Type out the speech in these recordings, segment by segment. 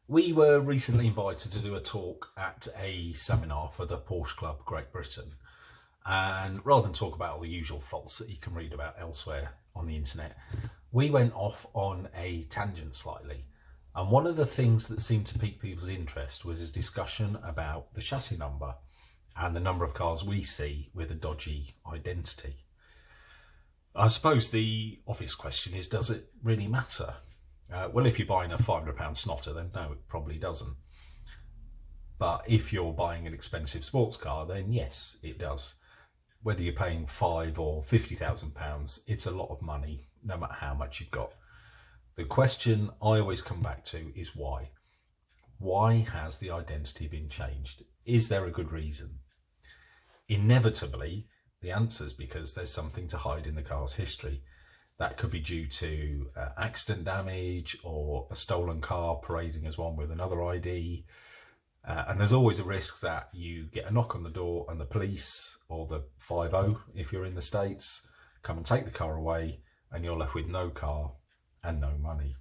We were recently invited to do a talk at a seminar for the Porsche Club Great Britain. And rather than talk about all the usual faults that you can read about elsewhere on the internet, we went off on a tangent slightly. And one of the things that seemed to pique people's interest was a discussion about the chassis number and the number of cars we see with a dodgy identity. I suppose the obvious question is, does it really matter? Well, if you're buying a £500 snotter, then no, it probably doesn't. But if you're buying an expensive sports car, then yes, it does. Whether you're paying £5,000 or £50,000, it's a lot of money, no matter how much you've got. The question I always come back to is why? Why has the identity been changed? Is there a good reason? Inevitably, the answer is because there's something to hide in the car's history. That could be due to accident damage or a stolen car parading as one with another ID. And there's always a risk that you get a knock on the door and the police, or the 50 if you're in the States, come and take the car away and you're left with no car and no money.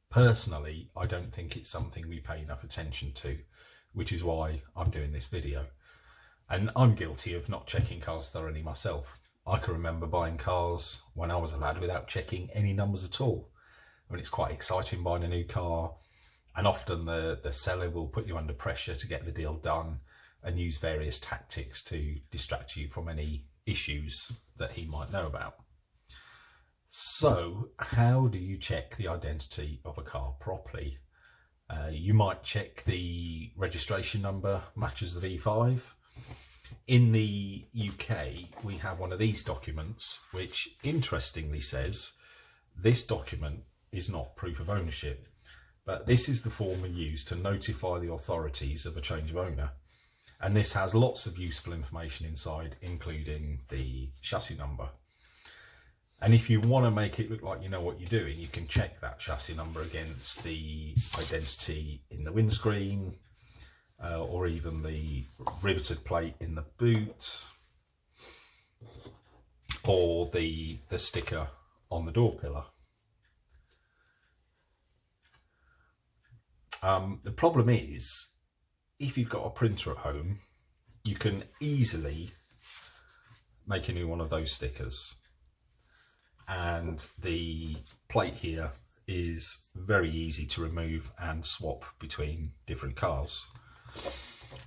Personally, I don't think it's something we pay enough attention to, which is why I'm doing this video. And I'm guilty of not checking cars thoroughly myself. I can remember buying cars when I was a lad without checking any numbers at all. I mean, it's quite exciting buying a new car, and often the seller will put you under pressure to get the deal done and use various tactics to distract you from any issues that he might know about. So how do you check the identity of a car properly? You might check the registration number matches the V5. In the UK, we have one of these documents, which interestingly says this document is not proof of ownership, but this is the form we use to notify the authorities of a change of owner. And this has lots of useful information inside, including the chassis number. And if you want to make it look like you know what you're doing, you can check that chassis number against the identity in the windscreen, or even the riveted plate in the boot, or the sticker on the door pillar. The problem is, if you've got a printer at home, you can easily make a new one of those stickers. And the plate here is very easy to remove and swap between different cars.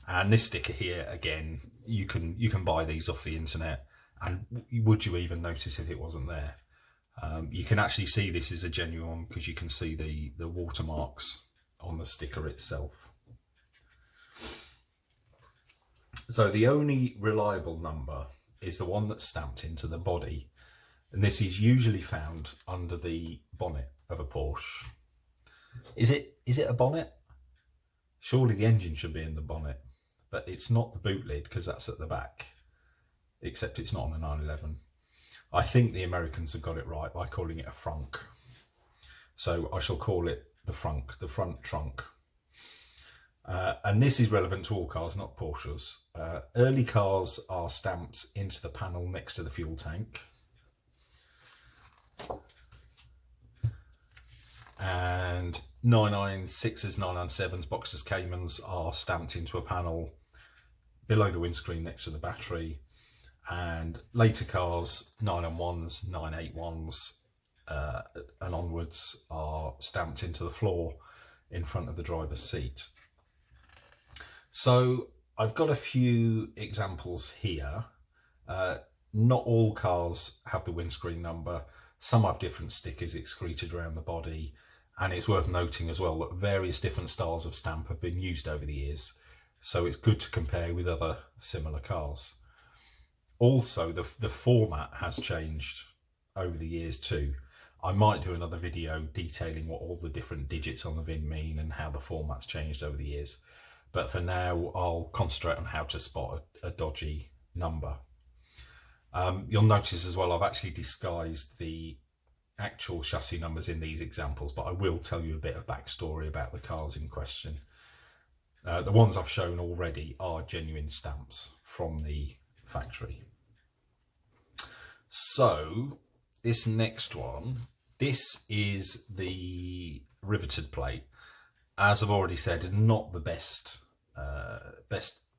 And this sticker here, again, you can buy these off the internet, and would you even notice if it wasn't there? You can actually see this is a genuine one because you can see the watermarks on the sticker itself. So the only reliable number is the one that's stamped into the body, and this is usually found under the bonnet of a Porsche. Is it a bonnet? Surely the engine should be in the bonnet, but it's not the boot lid because that's at the back, except it's not on a 911. I think the Americans have got it right by calling it a frunk. So I shall call it the frunk, the front trunk. And this is relevant to all cars, not Porsches. Early cars are stamped into the panel next to the fuel tank. And 996s, 997s, Boxsters, Caymans are stamped into a panel below the windscreen next to the battery. And later cars, 991s, 981s and onwards, are stamped into the floor in front of the driver's seat. So I've got a few examples here. Not all cars have the windscreen number. Some have different stickers excreted around the body. And it's worth noting as well that various different styles of stamp have been used over the years. So it's good to compare with other similar cars. Also, the format has changed over the years too. I might do another video detailing what all the different digits on the VIN mean and how the format's changed over the years. But for now, I'll concentrate on how to spot a dodgy number. You'll notice as well, I've actually disguised the actual chassis numbers in these examples, but I will tell you a bit of backstory about the cars in question. The ones I've shown already are genuine stamps from the factory. So this next one, this is the riveted plate. as I've already said, not the best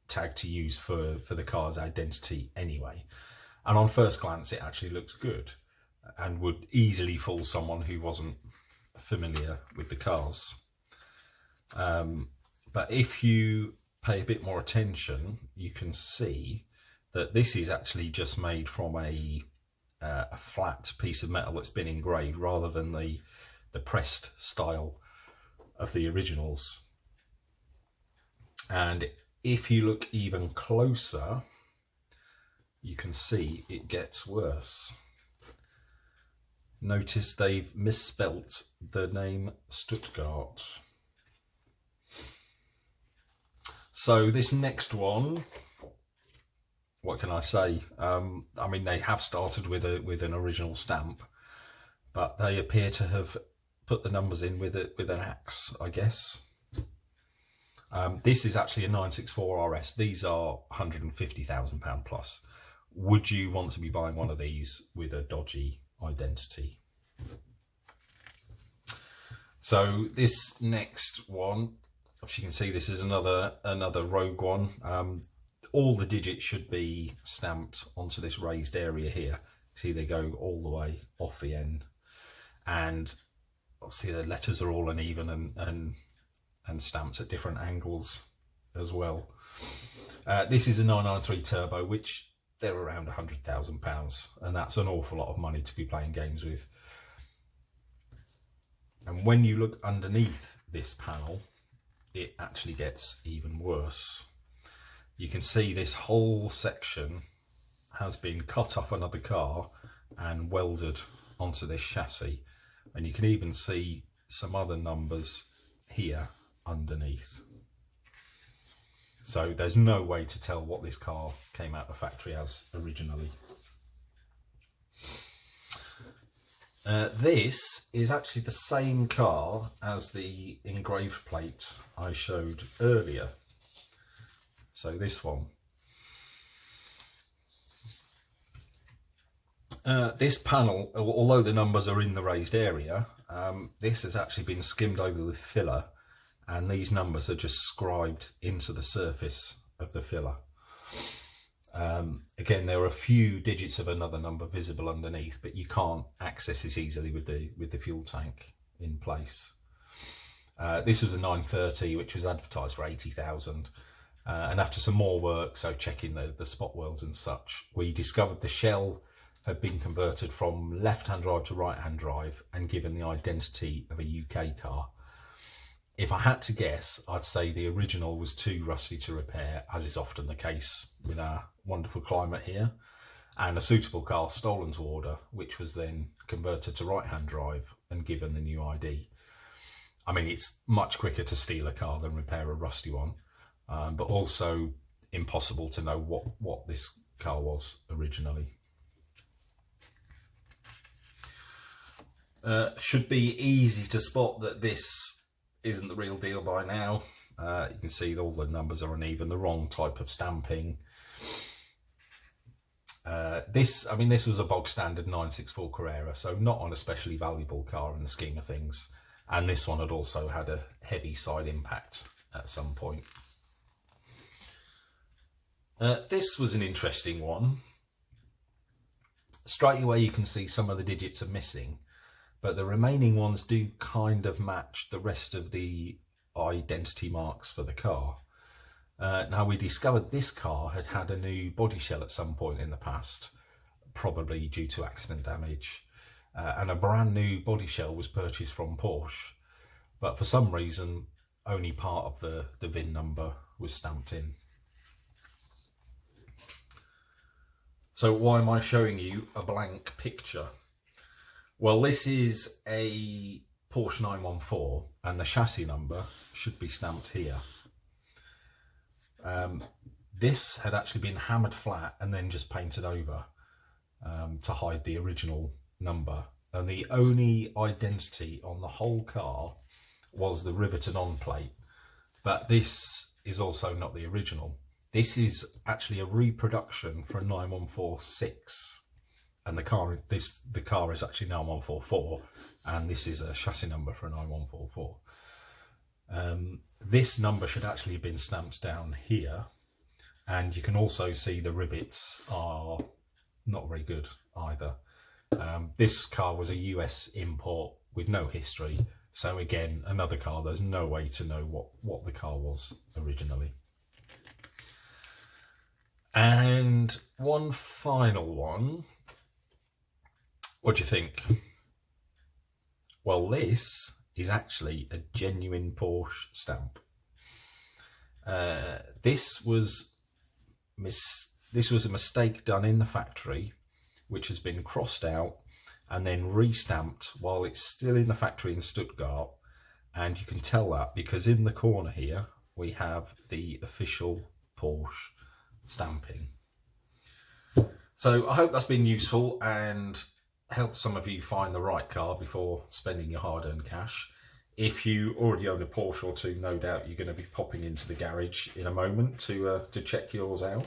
tag to use for the car's identity anyway. And on first glance, it actually looks good and would easily fool someone who wasn't familiar with the cars. But if you pay a bit more attention, you can see that this is actually just made from a flat piece of metal that's been engraved, rather than the pressed style of the originals. And if you look even closer, you can see it gets worse. Notice they've misspelt the name Stuttgart. So this next one, what can I say? I mean, they have started with an original stamp, but they appear to have put the numbers in with an axe, I guess. This is actually a 964 RS. These are £150,000 plus. Would you want to be buying one of these with a dodgy identity? So this next one, as you can see, this is another Rogue one. All the digits should be stamped onto this raised area here. See, they go all the way off the end, and obviously the letters are all uneven and stamped at different angles as well. This is a 993 Turbo, which they're around £100,000, and that's an awful lot of money to be playing games with. And when you look underneath this panel, it actually gets even worse. You can see this whole section has been cut off another car and welded onto this chassis, and you can even see some other numbers here underneath. So there's no way to tell what this car came out of the factory as originally. This is actually the same car as the engraved plate I showed earlier. So this one. This panel, although the numbers are in the raised area, this has actually been skimmed over with filler, and these numbers are just scribed into the surface of the filler. Again, there are a few digits of another number visible underneath, but you can't access it easily with the fuel tank in place. This was a 930, which was advertised for 80,000, and after some more work, so checking the spot welds and such, we discovered the shell had been converted from left-hand drive to right-hand drive and given the identity of a UK car. If I had to guess, I'd say the original was too rusty to repair, as is often the case with our wonderful climate here, and a suitable car stolen to order, which was then converted to right-hand drive and given the new ID. I mean, it's much quicker to steal a car than repair a rusty one, but also impossible to know what this car was originally. Should be easy to spot that this isn't the real deal by now. You can see all the numbers are uneven, the wrong type of stamping. This was a bog standard 964 Carrera, so not on a especially valuable car in the scheme of things. And this one had also had a heavy side impact at some point. This was an interesting one. Straight away you can see some of the digits are missing, but the remaining ones do kind of match the rest of the identity marks for the car. Now, we discovered this car had had a new body shell at some point in the past, probably due to accident damage, and a brand new body shell was purchased from Porsche, but for some reason only part of the VIN number was stamped in. So why am I showing you a blank picture? Well, this is a Porsche 914 and the chassis number should be stamped here. This had actually been hammered flat and then just painted over to hide the original number. And the only identity on the whole car was the riveted on plate. But this is also not the original. This is actually a reproduction for a 914-6. And the car is actually 9144, and this is a chassis number for a 9144. This number should actually have been stamped down here, and you can also see the rivets are not very good either. This car was a US import with no history, so again, another car there's no way to know what the car was originally. And one final one. What do you think? Well, this is actually a genuine Porsche stamp. This was a mistake done in the factory, which has been crossed out and then re-stamped while it's still in the factory in Stuttgart. And you can tell that because in the corner here we have the official Porsche stamping. So I hope that's been useful and helped some of you find the right car before spending your hard-earned cash. If you already own a Porsche or two, no doubt you're going to be popping into the garage in a moment to check yours out.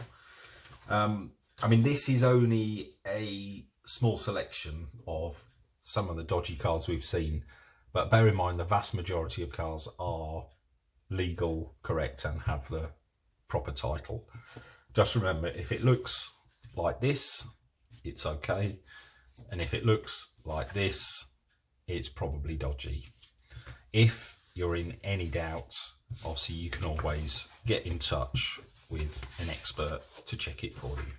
I mean, this is only a small selection of some of the dodgy cars we've seen, but bear in mind the vast majority of cars are legal, correct, and have the proper title. Just remember, if it looks like this, it's okay, and if it looks like this, it's probably dodgy. If you're in any doubt, obviously you can always get in touch with an expert to check it for you.